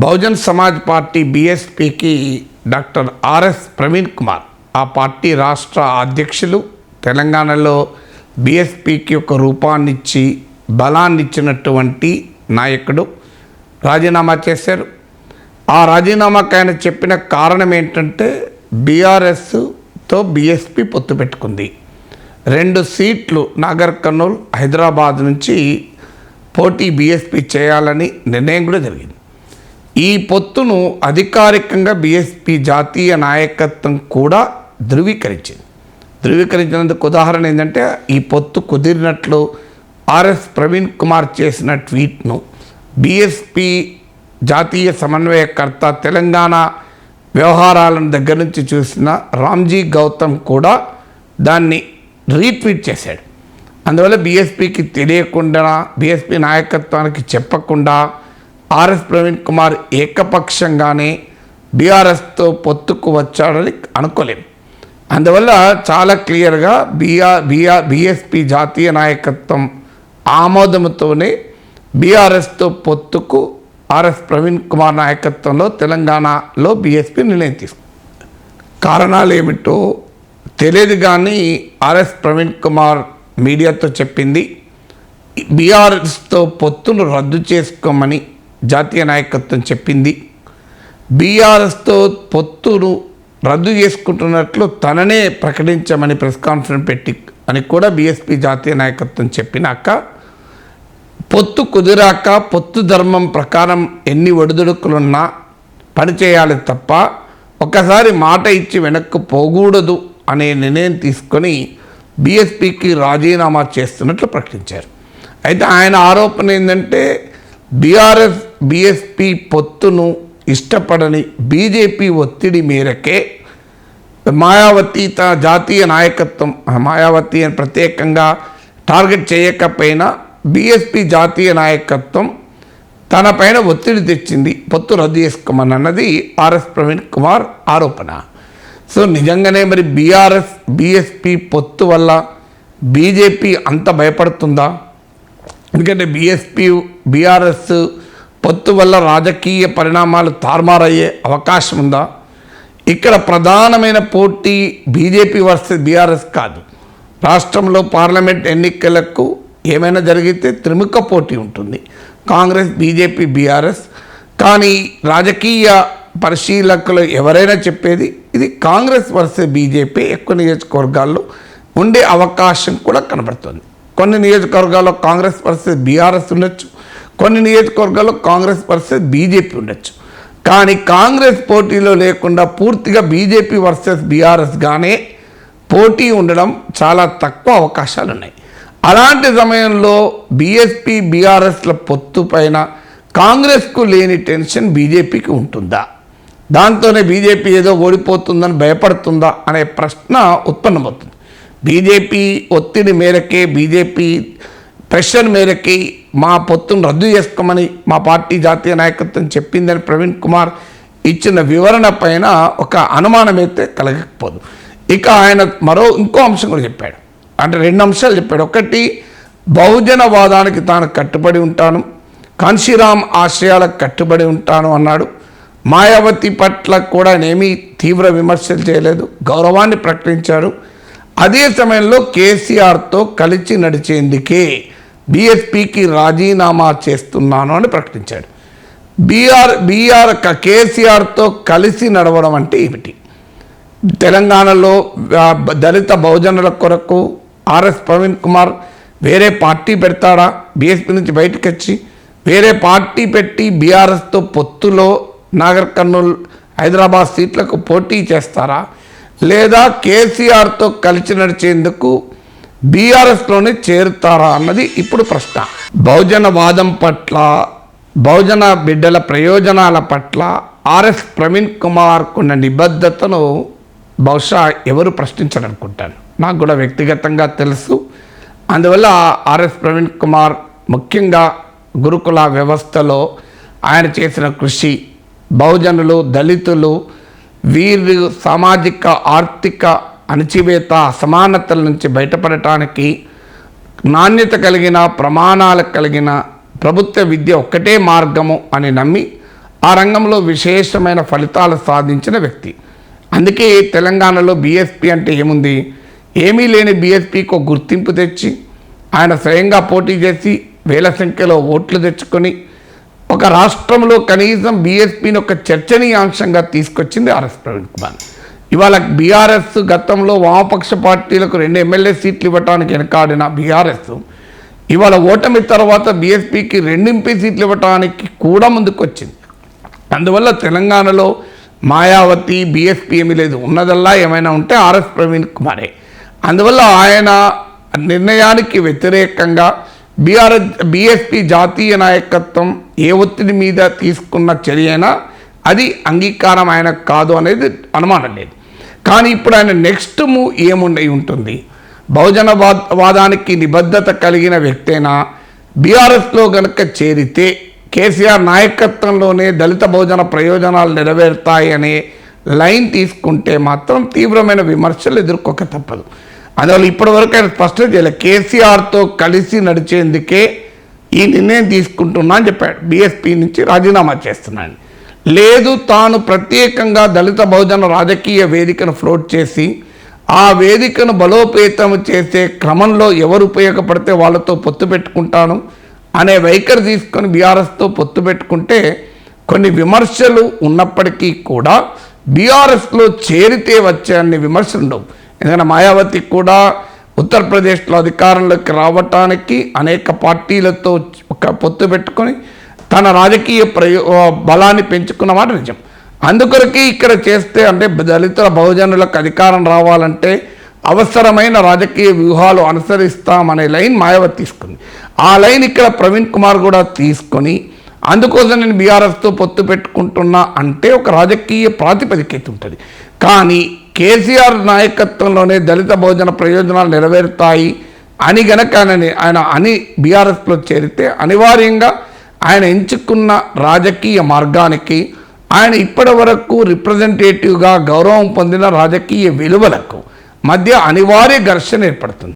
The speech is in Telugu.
బహుజన్ సమాజ్ పార్టీ బీఎస్పీకి డాక్టర్ ఆర్ఎస్ ప్రవీణ్ కుమార్ ఆ పార్టీ రాష్ట్ర అధ్యక్షులు తెలంగాణలో బీఎస్పీకి ఒక రూపాన్నిచ్చి బలాన్ని ఇచ్చినటువంటి నాయకుడు రాజీనామా చేశారు. ఆ రాజీనామాకు ఆయన చెప్పిన కారణం ఏంటంటే బీఆర్ఎస్తో బీఎస్పీ పొత్తు పెట్టుకుంది. 2 సీట్లు నాగర్ కర్నూల్ హైదరాబాద్ నుంచి పోటీ బీఎస్పీ చేయాలని నిర్ణయం కూడా జరిగింది. ఈ పొత్తును అధికారికంగా బీఎస్పీ జాతీయ నాయకత్వం కూడా ధృవీకరించినందుకు ఉదాహరణ ఏంటంటే ఈ పొత్తు కుదిరినట్లు ఆర్ఎస్ ప్రవీణ్ కుమార్ చేసిన ట్వీట్ను బీఎస్పీ జాతీయ సమన్వయకర్త తెలంగాణ వ్యవహారాలను దగ్గర నుంచి చూసిన రామ్జీ గౌతమ్ కూడా దాన్ని రీట్వీట్ చేశాడు. అందువల్ల బీఎస్పీకి తెలియకుండా, బీఎస్పీ నాయకత్వానికి చెప్పకుండా ఆర్ఎస్ ప్రవీణ్ కుమార్ ఏకపక్షంగానే బీఆర్ఎస్తో పొత్తుకు వచ్చాడని అనుకోలేము. అందువల్ల చాలా క్లియర్గా బీఎస్పీ జాతీయ నాయకత్వం ఆమోదంతోనే బీఆర్ఎస్తో పొత్తుకు ఆర్ఎస్ ప్రవీణ్ కుమార్ నాయకత్వంలో తెలంగాణలో బీఎస్పీ నిర్ణయం తీసుకుంది. కారణాలు ఏమిటో తెలియదు కానీ ఆర్ఎస్ ప్రవీణ్ కుమార్ మీడియాతో చెప్పింది బీఆర్ఎస్తో పొత్తును రద్దు చేసుకోమని జాతీయ నాయకత్వం చెప్పింది. బీఆర్ఎస్తో పొత్తును రద్దు చేసుకుంటున్నట్లు తననే ప్రకటించమని ప్రెస్ కాన్ఫరెన్స్ పెట్టి అని కూడా బీఎస్పీ జాతీయ నాయకత్వం చెప్పినాక పొత్తు కుదిరాక పొత్తు ధర్మం ప్రకారం ఎన్ని ఒడిదుడుకులున్నా పనిచేయాలి తప్ప ఒకసారి మాట ఇచ్చి వెనక్కు పోకూడదు అనే నిర్ణయం తీసుకొని బీఎస్పీకి రాజీనామా చేస్తున్నట్లు ప్రకటించారు. అయితే ఆయన ఆరోపణ ఏంటంటే బీఆర్ఎస్ బీఎస్పీ పొత్తును ఇష్టపడని బీజేపీ ఒత్తిడి మేరకే మాయావతి తన జాతీయ నాయకత్వం, మాయావతి అని ప్రత్యేకంగా టార్గెట్ చేయకపోయినా బీఎస్పీ జాతీయ నాయకత్వం తన పైన ఒత్తిడి తెచ్చింది పొత్తు రద్దు చేసుకోమని అన్నది ఆర్ఎస్ ప్రవీణ్ కుమార్ ఆరోపణ. సో నిజంగానే మరి బీఆర్ఎస్ బీఎస్పీ పొత్తు వల్ల బీజేపీ అంత భయపడుతుందా? ఎందుకంటే బీఆర్ఎస్ పొత్తు వల్ల రాజకీయ పరిణామాలు తారుమారయ్యే అవకాశం ఉందా? ఇక్కడ ప్రధానమైన పోటీ బీజేపీ వర్సెస్ బీఆర్ఎస్ కాదు. రాష్ట్రంలో పార్లమెంట్ ఎన్నికలకు ఏమైనా జరిగితే త్రిముఖ పోటీ ఉంటుంది, కాంగ్రెస్, బీజేపీ, బీఆర్ఎస్. కానీ రాజకీయ పరిశీలకులు ఎవరైనా చెప్పేది ఇది కాంగ్రెస్ వర్సెస్ బీజేపీ ఎక్కువ నియోజకవర్గాల్లో ఉండే అవకాశం కూడా కనబడుతుంది. కొన్ని నియోజకవర్గాల్లో కాంగ్రెస్ వర్సెస్ బీఆర్ఎస్ ఉండొచ్చు, కొన్ని నియోజకవర్గాల్లో కాంగ్రెస్ వర్సెస్ బీజేపీ ఉండొచ్చు. కానీ కాంగ్రెస్ పోటీలో లేకుండా పూర్తిగా బీజేపీ వర్సెస్ బీఆర్ఎస్గానే పోటీ ఉండడం చాలా తక్కువ అవకాశాలు ఉన్నాయి. అలాంటి సమయంలో బీఎస్పీ బీఆర్ఎస్ల పొత్తు పైన కాంగ్రెస్కు లేని టెన్షన్ బీజేపీకి ఉంటుందా? దాంతోనే బీజేపీ ఏదో ఓడిపోతుందని భయపడుతుందా అనే ప్రశ్న ఉత్పన్నమవుతుంది. బీజేపీ ఒత్తిడి మేరకే, బీజేపీ ప్రెషర్ మేరకి మా పొత్తును రద్దు చేసుకోమని మా పార్టీ జాతీయ నాయకత్వం చెప్పిందని ప్రవీణ్ కుమార్ ఇచ్చిన వివరణ పైన ఒక అనుమానం అయితే కలగకపోదు. ఇక ఆయన ఇంకో అంశం కూడా చెప్పాడు. అంటే 2 అంశాలు చెప్పాడు. ఒకటి, బహుజనవాదానికి తాను కట్టుబడి ఉంటాను, కాన్షీరామ్ ఆశయాలకు కట్టుబడి ఉంటాను అన్నాడు. మాయావతి పట్ల కూడా నేమీ తీవ్ర విమర్శలు చేయలేదు, గౌరవాన్ని ప్రకటించారు. అదే సమయంలో కేసీఆర్తో కలిసి నడిచేందుకే బీఎస్పీకి రాజీనామా చేస్తున్నాను అని ప్రకటించాడు. కేసీఆర్తో కలిసి నడవడం అంటే ఏమిటి? తెలంగాణలో దళిత బహుజనుల కొరకు ఆర్ఎస్ ప్రవీణ్ కుమార్ వేరే పార్టీ పెడతాడా? బీఎస్పీ నుంచి బయటకు వచ్చి వేరే పార్టీ పెట్టి బీఆర్ఎస్తో పొత్తులో నాగర్ కర్నూల్ హైదరాబాద్ సీట్లకు పోటీ చేస్తారా? లేదా కేసీఆర్తో కలిసి నడిచేందుకు బీఆర్ఎస్లోనే చేరుతారా అన్నది ఇప్పుడు ప్రశ్న. బహుజనవాదం పట్ల, బహుజన బిడ్డల ప్రయోజనాల పట్ల ఆర్ఎస్ ప్రవీణ్ కుమార్కున్న నిబద్ధతను బహుశా ఎవరు ప్రశ్నించాలనుకుంటాను. నాకు కూడా వ్యక్తిగతంగా తెలుసు. అందువల్ల ఆర్ఎస్ ప్రవీణ్ కుమార్ ముఖ్యంగా గురుకుల వ్యవస్థలో ఆయన చేసిన కృషి, బహుజనులు, దళితులు, వీరు సామాజిక ఆర్థిక అణచివేత అసమానతల నుంచి బయటపడటానికి నాణ్యత కలిగిన, ప్రమాణాలు కలిగిన ప్రభుత్వ విద్య ఒక్కటే మార్గము అని నమ్మి ఆ రంగంలో విశేషమైన ఫలితాలు సాధించిన వ్యక్తి. అందుకే తెలంగాణలో బీఎస్పీ అంటే ఏముంది, ఏమీ లేని బీఎస్పీకి ఒక గుర్తింపు తెచ్చి ఆయన స్వయంగా పోటీ చేసి వేల సంఖ్యలో ఓట్లు తెచ్చుకొని ఒక రాష్ట్రంలో కనీసం బీఎస్పీని ఒక చర్చనీయాంశంగా తీసుకొచ్చింది ఆర్ఎస్ ప్రవీణ్ కుమార్. ఇవాళ బీఆర్ఎస్ గతంలో వామపక్ష పార్టీలకు 2 ఎమ్మెల్యే సీట్లు ఇవ్వడానికి వెనకాడిన బీఆర్ఎస్ ఇవాళ ఓటమి తర్వాత బీఎస్పీకి 2 ఎంపీ సీట్లు ఇవ్వడానికి కూడా ముందుకొచ్చింది. అందువల్ల తెలంగాణలో మాయావతి బీఎస్పీ ఏమీ లేదు, ఉన్నదల్లా ఏమైనా ఉంటే ఆర్ఎస్ ప్రవీణ్ కుమారే. అందువల్ల ఆయన నిర్ణయానికి వ్యతిరేకంగా బీఎస్పీ జాతీయ నాయకత్వం ఏ ఒత్తిడి మీద తీసుకున్న చర్య అయినా అది అంగీకారం ఆయనకు కాదు అనేది అనుమానం లేదు. కానీ ఇప్పుడు ఆయన నెక్స్ట్ మూవ్ ఏముండయి ఉంటుంది, బహుజనవాదానికి నిబద్ధత కలిగిన వ్యక్తైనా బీఆర్ఎస్లో కనుక చేరితే కేసీఆర్ నాయకత్వంలోనే దళిత బహుజన ప్రయోజనాలు నెరవేరుతాయి అనే లైన్ తీసుకుంటే మాత్రం తీవ్రమైన విమర్శలు ఎదుర్కోక తప్పదు. అందువల్ల ఇప్పటివరకు ఆయన స్పష్టం చేయలేదు, కేసీఆర్తో కలిసి నడిచేందుకే ఈ నిర్ణయం తీసుకుంటున్నా అని చెప్పాడు. బీఎస్పీ నుంచి రాజీనామా చేస్తున్నాను లేదు, తాను ప్రత్యేకంగా దళిత బహుజన రాజకీయ వేదికను ఫ్లోట్ చేసి ఆ వేదికను బలోపేతం చేసే క్రమంలో ఎవరు ఉపయోగపడితే వాళ్ళతో పొత్తు పెట్టుకుంటాను అనే వైఖరి తీసుకొని బీఆర్ఎస్తో పొత్తు పెట్టుకుంటే కొన్ని విమర్శలు ఉన్నప్పటికీ కూడా బీఆర్ఎస్లో చేరితే వచ్చే అన్ని విమర్శలు ఉండవు. ఎందుకంటే మాయావతి కూడా ఉత్తరప్రదేశ్లో అధికారంలోకి రావటానికి అనేక పార్టీలతో ఒక పొత్తు పెట్టుకొని తన రాజకీయ బలాన్ని పెంచుకున్న మాట నిజం. అందుకొరకే ఇక్కడ చేస్తే అంటే దళితుల బహుజనులకు అధికారం రావాలంటే అవసరమైన రాజకీయ వ్యూహాలు అనుసరిస్తామనే లైన్ మాయావతి తీసుకుంది. ఆ లైన్ ఇక్కడ ప్రవీణ్ కుమార్ కూడా తీసుకొని అందుకోసం నేను బీఆర్ఎస్తో పొత్తు పెట్టుకుంటున్నా అంటే ఒక రాజకీయ ప్రాతిపదిక ఉంటుంది. కానీ కేసీఆర్ నాయకత్వంలోనే దళిత బహుజన ప్రయోజనాలు నెరవేరుతాయి అని గనక ఆయన అని బీఆర్ఎస్లో చేరితే అనివార్యంగా ఆయన ఎంచుకున్న రాజకీయ మార్గానికి ఆయన ఇప్పటి వరకు రిప్రజెంటేటివ్గా గౌరవం పొందిన రాజకీయ విలువలకు మధ్య అనివార్య ఘర్షణ ఏర్పడుతుంది.